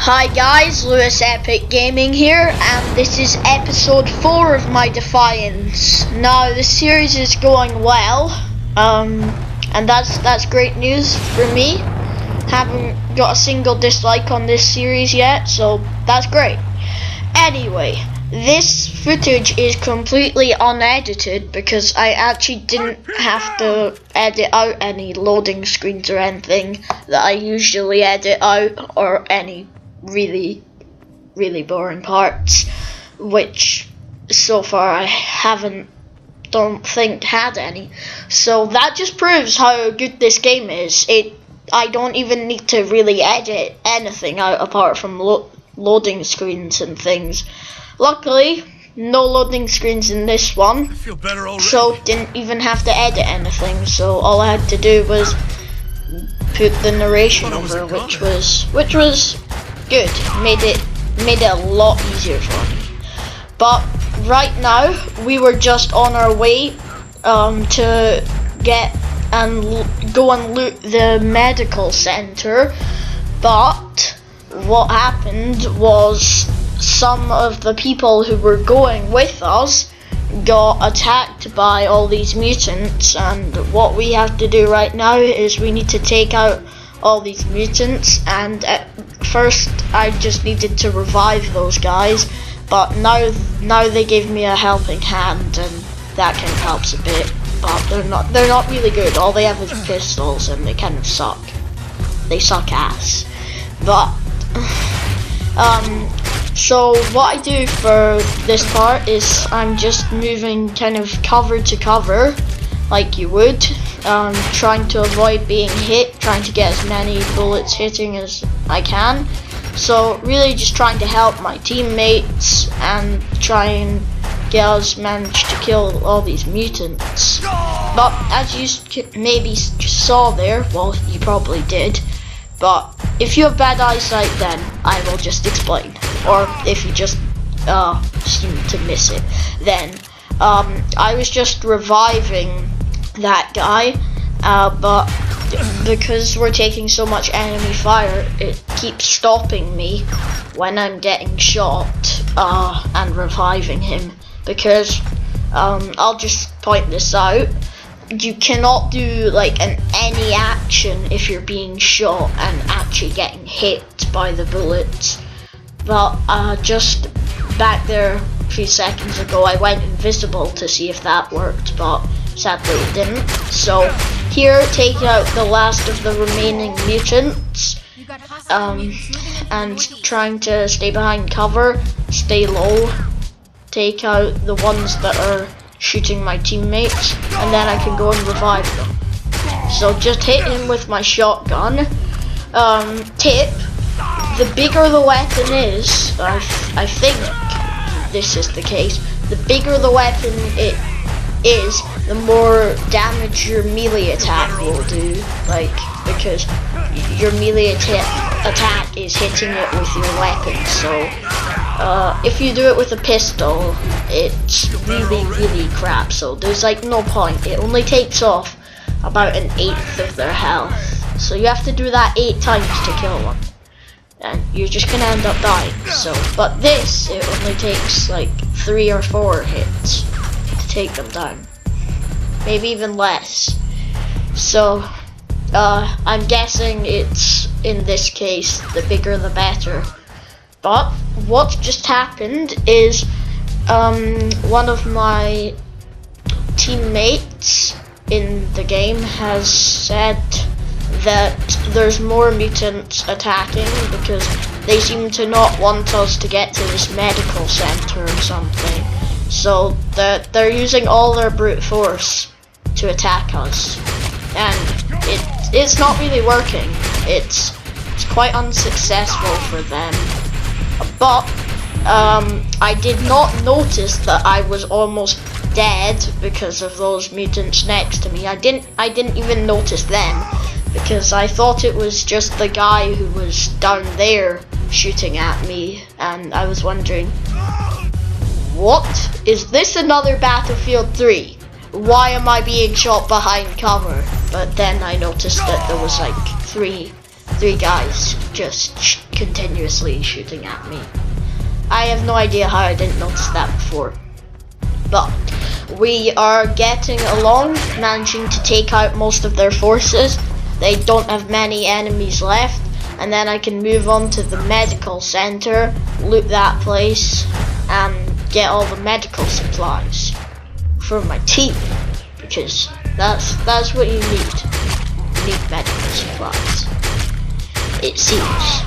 Hi guys, Lewis Epic Gaming here, and this is episode 4 of my Defiance. Now the series is going well, and that's great news for me. Haven't got a single dislike on this series yet, so that's great. Anyway, this footage is completely unedited because I actually didn't have to edit out any loading screens or anything that I usually edit out, or any really boring parts, which so far I don't think had any. So that just proves how good this game is. I don't even need to really edit anything out apart from loading screens and things. Luckily, no loading screens in this one, I feel better already. So didn't even have to edit anything. So all I had to do was put the narration over, which was good. Made it a lot easier for me. But right now we were just on our way to get and go and loot the medical center, but what happened was some of the people who were going with us got attacked by all these mutants, and what we have to do right now is we need to take out all these mutants. And at first I just needed to revive those guys, but now they gave me a helping hand, and that kind of helps a bit, but they're not really good. All they have is pistols and they kind of suck. They suck ass. But so what I do for this part is I'm just moving kind of cover to cover like you would, trying to avoid being hit, trying to get as many bullets hitting as I can. So really just trying to help my teammates and try and get us managed to kill all these mutants. But as you maybe saw there, well, you probably did, but if you have bad eyesight, then I will just explain. Or if you just seem to miss it, then I was just reviving that guy, but because we're taking so much enemy fire, it keeps stopping me when I'm getting shot and reviving him. Because I'll just point this out, you cannot do like any action if you're being shot and actually getting hit by the bullets. But just back there a few seconds ago I went invisible to see if that worked, but sadly it didn't. So here, take out the last of the remaining mutants, and trying to stay behind cover, stay low, take out the ones that are shooting my teammates, and then I can go and revive them. So just hit him with my shotgun. Tip: the bigger the weapon is, I think this is the case, the bigger the weapon it is, the more damage your melee attack will do, like, because your melee attack is hitting it with your weapon. So if you do it with a pistol, it's really crap, so there's like no point. It only takes off about 1/8 of their health, so you have to do that 8 times to kill one, and you're just gonna end up dying. So, but this, it only takes like 3 or 4 hits to take them down, maybe even less. So I'm guessing it's, in this case, the bigger the better. But what just happened is one of my teammates in the game has said that there's more mutants attacking because they seem to not want us to get to this medical center or something. So they're using all their brute force to attack us, and it's not really working. It's quite unsuccessful for them. But I did not notice that I was almost dead because of those mutants next to me. I didn't even notice then, because I thought it was just the guy who was down there shooting at me, and I was wondering, what? Is this another Battlefield 3? Why am I being shot behind cover? But then I noticed that there was like three guys just continuously shooting at me. I have no idea how I didn't notice that before. But we are getting along, managing to take out most of their forces. They don't have many enemies left, and then I can move on to the medical center, loot that place, and get all the medical supplies for my team, because that's what you need. You need medical supplies, it seems.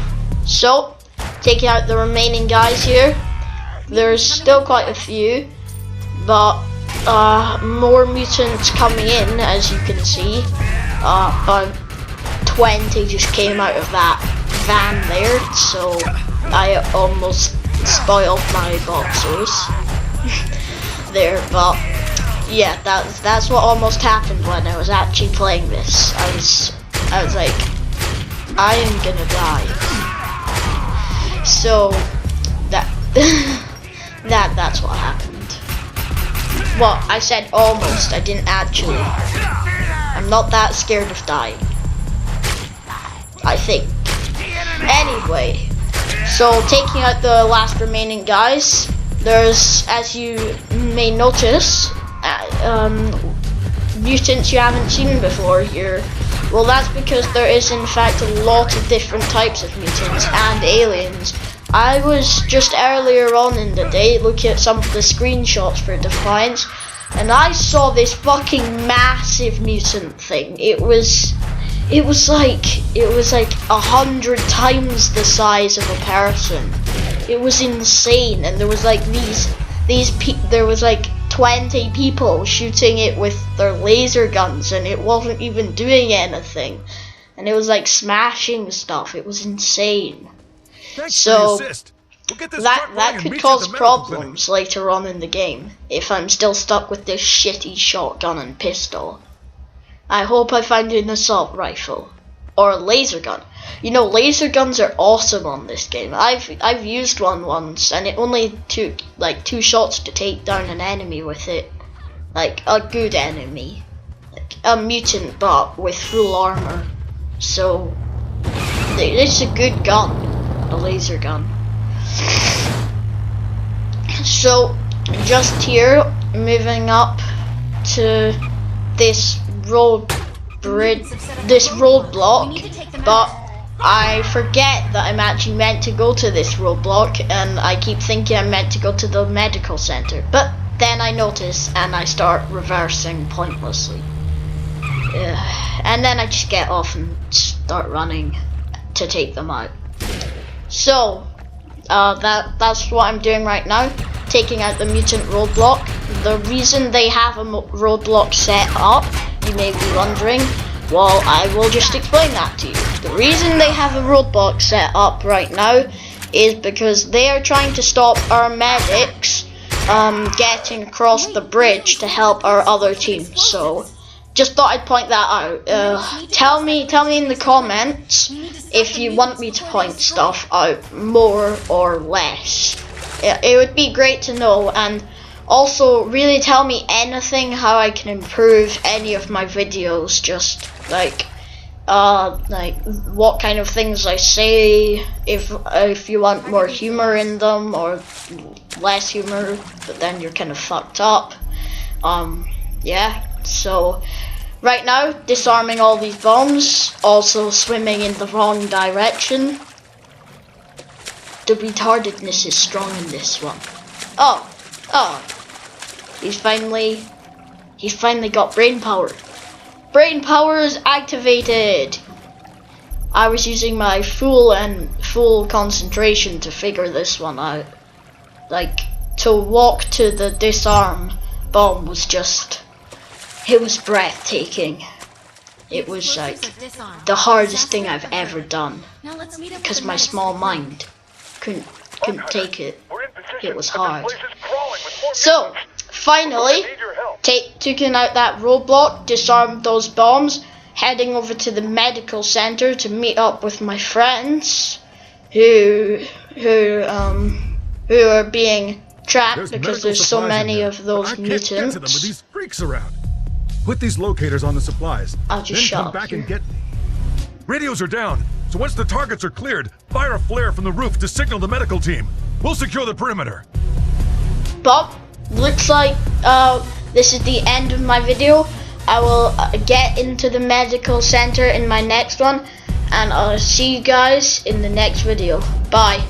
So, taking out the remaining guys here. There's still quite a few, but more mutants coming in, as you can see. About 20 just came out of that van there, so I almost spoiled my boxers there, but yeah, that's what almost happened when I was actually playing this. I was like, I am gonna die. So that's what happened. Well, I said almost, I didn't actually. I'm not that scared of dying, I think. Anyway, so taking out the last remaining guys, there's, as you may notice, mutants you haven't seen before here. Well, that's because there is in fact a lot of different types of mutants and aliens. I was just earlier on in the day looking at some of the screenshots for Defiance, and I saw this fucking massive mutant thing. It was like 100 times the size of a person. It was insane, and there was like there was like 20 people shooting it with their laser guns, and it wasn't even doing anything, and it was like smashing stuff. It was insane. So that could cause problems later on in the game if I'm still stuck with this shitty shotgun and pistol. I hope I find an assault rifle or a laser gun. You know, laser guns are awesome on this game. I've used one once, and it only took like 2 shots to take down an enemy with it, like a good enemy, like a mutant but with full armor. So it's a good gun, a laser gun. So just here, moving up to this roadblock, but I forget that I'm actually meant to go to this roadblock, and I keep thinking I'm meant to go to the medical center, but then I notice and I start reversing pointlessly, and then I just get off and start running to take them out. So that's what I'm doing right now, taking out the mutant roadblock. The reason they have a roadblock set up, you may be wondering. Well, I will just explain that to you. The reason they have a roadblock set up right now is because they are trying to stop our medics getting across the bridge to help our other team. So just thought I'd point that out. Tell me in the comments if you want me to point stuff out more or less. It would be great to know, and also really tell me anything how I can improve any of my videos, just like what kind of things I say, if you want more humor in them or less humor, but then you're kind of fucked up. Yeah, so right now, disarming all these bombs, also swimming in the wrong direction. The retardedness is strong in this one. Oh, he's finally got brain power. Brain power is activated. I was using my full concentration to figure this one out. Like, to walk to the disarm bomb was just, it was breathtaking. It was like the hardest thing I've ever done, because my small mind couldn't take it. It was hard. So finally, taking out that roadblock, disarmed those bombs, heading over to the medical center to meet up with my friends who are being trapped because there's so many of those mutants. With these freaks around. Put these locators on the supplies. I'll just then come back and get me. Radios are down, so once the targets are cleared, fire a flare from the roof to signal the medical team. We'll secure the perimeter. Bob, looks like this is the end of my video. I will get into the medical center in my next one, and I'll see you guys in the next video. Bye.